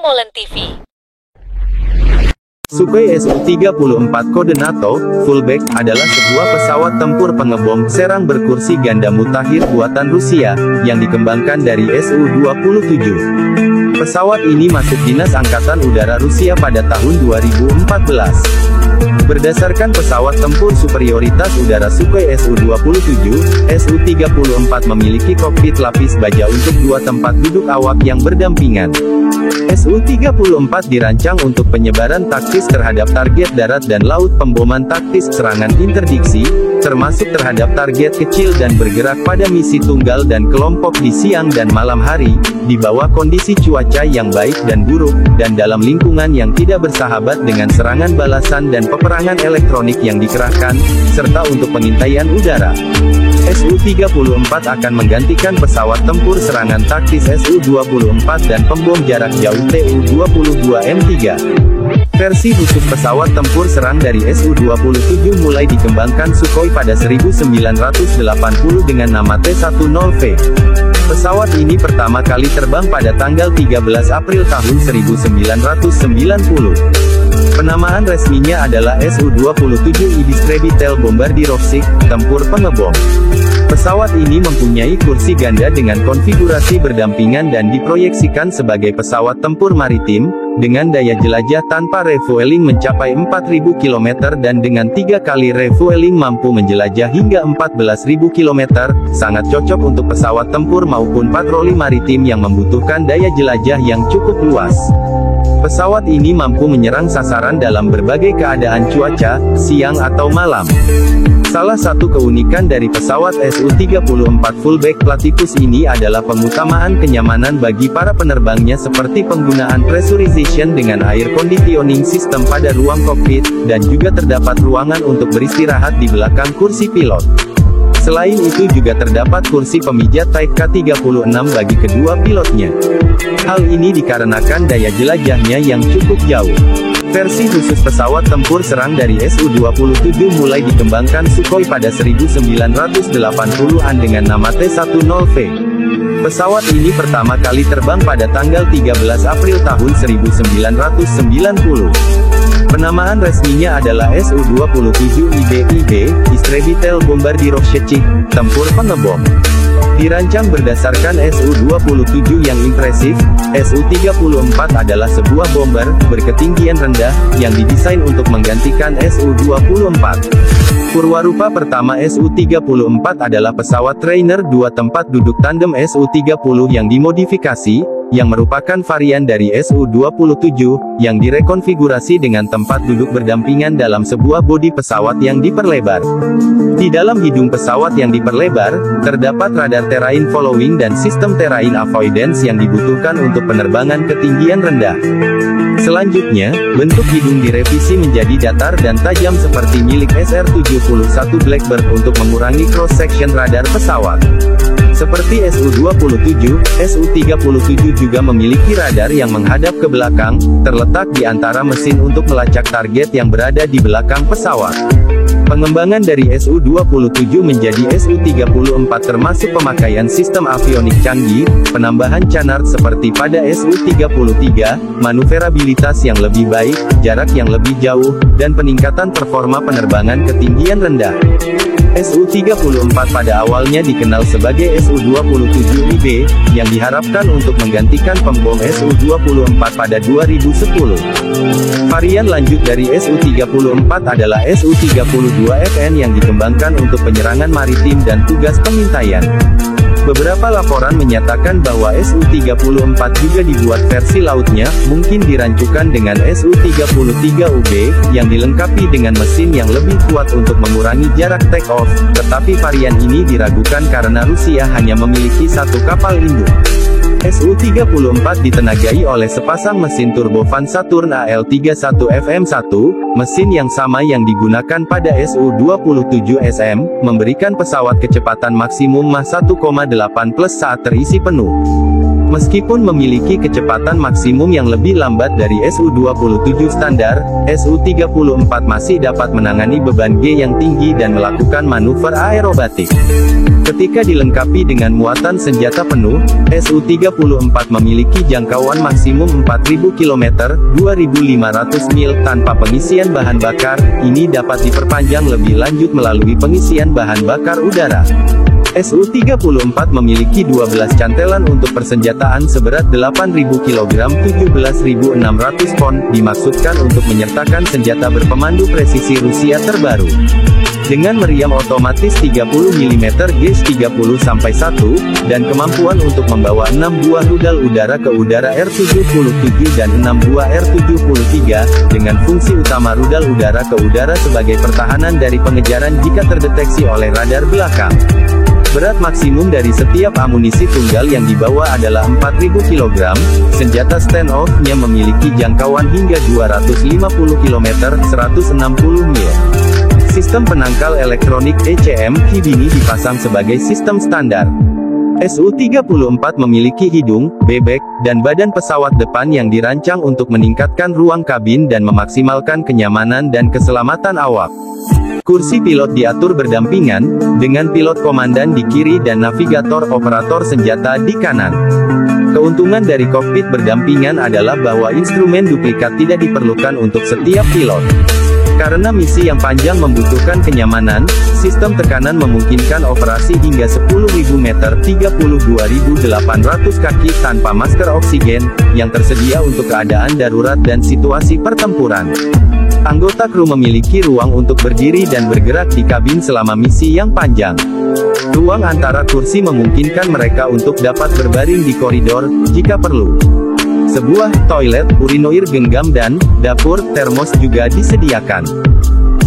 Molen TV. Sukhoi Su-34 kode NATO, Fullback, adalah sebuah pesawat tempur pengebom serang berkursi ganda mutakhir buatan Rusia, yang dikembangkan dari Su-27. Pesawat ini masuk Dinas Angkatan Udara Rusia pada tahun 2014. Berdasarkan pesawat tempur superioritas udara Sukhoi Su-27, Su-34 memiliki kokpit lapis baja untuk 2 tempat duduk awak yang berdampingan. Su-34 dirancang untuk penyebaran taktis terhadap target darat dan laut, pemboman taktis, serangan interdiksi, termasuk terhadap target kecil dan bergerak pada misi tunggal dan kelompok di siang dan malam hari, di bawah kondisi cuaca yang baik dan buruk, dan dalam lingkungan yang tidak bersahabat dengan serangan balasan dan peperangan elektronik yang dikerahkan, serta untuk pengintaian udara. Su-34 akan menggantikan pesawat tempur serangan taktis Su-24 dan pembom jarak jauh Tu-22M3. Versi khusus pesawat tempur serang dari Su-27 mulai dikembangkan Sukhoi pada 1980 dengan nama T-10V. Pesawat ini pertama kali terbang pada tanggal 13 April tahun 1990. Penamaan resminya adalah Su-27 Idistrebe Bombardirovsky, tempur pengebom. Pesawat ini mempunyai kursi ganda dengan konfigurasi berdampingan dan diproyeksikan sebagai pesawat tempur maritim, dengan daya jelajah tanpa refueling mencapai 4.000 km dan dengan 3 kali refueling mampu menjelajah hingga 14.000 km, sangat cocok untuk pesawat tempur maupun patroli maritim yang membutuhkan daya jelajah yang cukup luas. Pesawat ini mampu menyerang sasaran dalam berbagai keadaan cuaca, siang atau malam. Salah satu keunikan dari pesawat Su-34 Fullback Platypus ini adalah pengutamaan kenyamanan bagi para penerbangnya seperti penggunaan pressurization dengan air conditioning system pada ruang kokpit, dan juga terdapat ruangan untuk beristirahat di belakang kursi pilot. Selain itu juga terdapat kursi pemijat Type K36 bagi kedua pilotnya. Hal ini dikarenakan daya jelajahnya yang cukup jauh. Versi khusus pesawat tempur serang dari Su-27 mulai dikembangkan Sukhoi pada 1980-an dengan nama T-10V. Pesawat ini pertama kali terbang pada tanggal 13 April tahun 1990. Penamaan resminya adalah Su-27 Idistrebe Bombardirovsky, tempur pengebom. Dirancang berdasarkan Su-27 yang impresif, Su-34 adalah sebuah bomber berketinggian rendah yang didesain untuk menggantikan Su-24. Purwarupa pertama Su-34 adalah pesawat trainer 2 tempat duduk tandem Su-30 yang dimodifikasi, yang merupakan varian dari Su-27, yang direkonfigurasi dengan tempat duduk berdampingan dalam sebuah bodi pesawat yang diperlebar. Di dalam hidung pesawat yang diperlebar, terdapat radar terrain following dan sistem terrain avoidance yang dibutuhkan untuk penerbangan ketinggian rendah. Selanjutnya, bentuk hidung direvisi menjadi datar dan tajam seperti milik SR-71 Blackbird untuk mengurangi cross-section radar pesawat. Seperti Su-27, Su-37 juga memiliki radar yang menghadap ke belakang, terletak di antara mesin untuk melacak target yang berada di belakang pesawat. Pengembangan dari Su-27 menjadi Su-34 termasuk pemakaian sistem avionik canggih, penambahan canard seperti pada Su-33, manuverabilitas yang lebih baik, jarak yang lebih jauh, dan peningkatan performa penerbangan ketinggian rendah. Su-34 pada awalnya dikenal sebagai Su-27IB, yang diharapkan untuk menggantikan pembom Su-24 pada 2010. Varian lanjut dari Su-34 adalah Su-32FN yang dikembangkan untuk penyerangan maritim dan tugas pengintaian. Beberapa laporan menyatakan bahwa Su-34 juga dibuat versi lautnya, mungkin dirancukan dengan Su-33UB, yang dilengkapi dengan mesin yang lebih kuat untuk mengurangi jarak take-off, tetapi varian ini diragukan karena Rusia hanya memiliki 1 kapal induk. Su-34 ditenagai oleh sepasang mesin turbofan Saturn AL31FM1, mesin yang sama yang digunakan pada Su-27SM, memberikan pesawat kecepatan maksimum Mach 1,8 plus saat terisi penuh. Meskipun memiliki kecepatan maksimum yang lebih lambat dari Su-27 standar, Su-34 masih dapat menangani beban G yang tinggi dan melakukan manuver aerobatik. Ketika dilengkapi dengan muatan senjata penuh, Su-34 memiliki jangkauan maksimum 4.000 km, 2.500 mil tanpa pengisian bahan bakar. Ini dapat diperpanjang lebih lanjut melalui pengisian bahan bakar udara. Su-34 memiliki 12 cantelan untuk persenjataan seberat 8.000 kg 17.600 pon, dimaksudkan untuk menyertakan senjata berpemandu presisi Rusia terbaru. Dengan meriam otomatis 30 mm Gauge 30-1, dan kemampuan untuk membawa 6 buah rudal udara ke udara R-77 dan 6 buah R-73, dengan fungsi utama rudal udara ke udara sebagai pertahanan dari pengejaran jika terdeteksi oleh radar belakang. Berat maksimum dari setiap amunisi tunggal yang dibawa adalah 4.000 kg, senjata stand-off-nya memiliki jangkauan hingga 250 km, 160 mil. Sistem penangkal elektronik ECM, Kibini dipasang sebagai sistem standar. Su-34 memiliki hidung, bebek, dan badan pesawat depan yang dirancang untuk meningkatkan ruang kabin dan memaksimalkan kenyamanan dan keselamatan awak. Kursi pilot diatur berdampingan, dengan pilot komandan di kiri dan navigator operator senjata di kanan. Keuntungan dari kokpit berdampingan adalah bahwa instrumen duplikat tidak diperlukan untuk setiap pilot. Karena misi yang panjang membutuhkan kenyamanan, sistem tekanan memungkinkan operasi hingga 10.000 meter 32.800 kaki tanpa masker oksigen, yang tersedia untuk keadaan darurat dan situasi pertempuran. Anggota kru memiliki ruang untuk berdiri dan bergerak di kabin selama misi yang panjang. Ruang antara kursi memungkinkan mereka untuk dapat berbaring di koridor, jika perlu. Sebuah toilet, urinoir genggam dan dapur termos juga disediakan.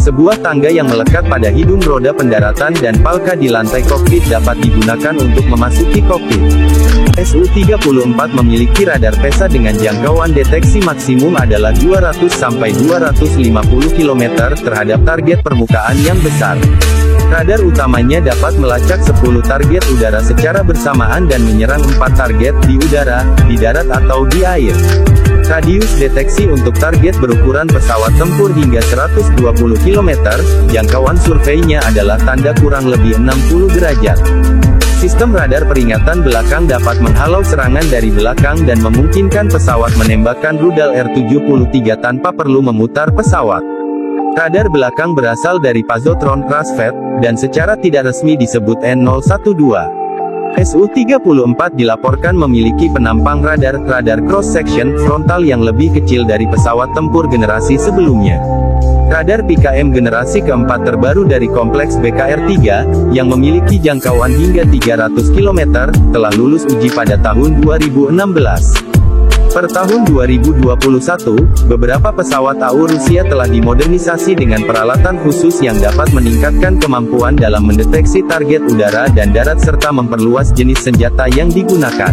Sebuah tangga yang melekat pada hidung roda pendaratan dan palka di lantai kokpit dapat digunakan untuk memasuki kokpit. Su-34 memiliki radar PESA dengan jangkauan deteksi maksimum adalah 200-250 km terhadap target permukaan yang besar. Radar utamanya dapat melacak 10 target udara secara bersamaan dan menyerang 4 target di udara, di darat atau di air. Radius deteksi untuk target berukuran pesawat tempur hingga 120 km, jangkauan surveinya adalah tanda kurang lebih 60 derajat. Sistem radar peringatan belakang dapat menghalau serangan dari belakang dan memungkinkan pesawat menembakkan rudal R-73 tanpa perlu memutar pesawat. Radar belakang berasal dari Pozotron Crossfed, dan secara tidak resmi disebut N012. Su-34 dilaporkan memiliki penampang radar cross-section frontal yang lebih kecil dari pesawat tempur generasi sebelumnya. Radar PKM generasi keempat terbaru dari kompleks BKR-3, yang memiliki jangkauan hingga 300 km, telah lulus uji pada tahun 2016. Per tahun 2021, beberapa pesawat AU Rusia telah dimodernisasi dengan peralatan khusus yang dapat meningkatkan kemampuan dalam mendeteksi target udara dan darat serta memperluas jenis senjata yang digunakan.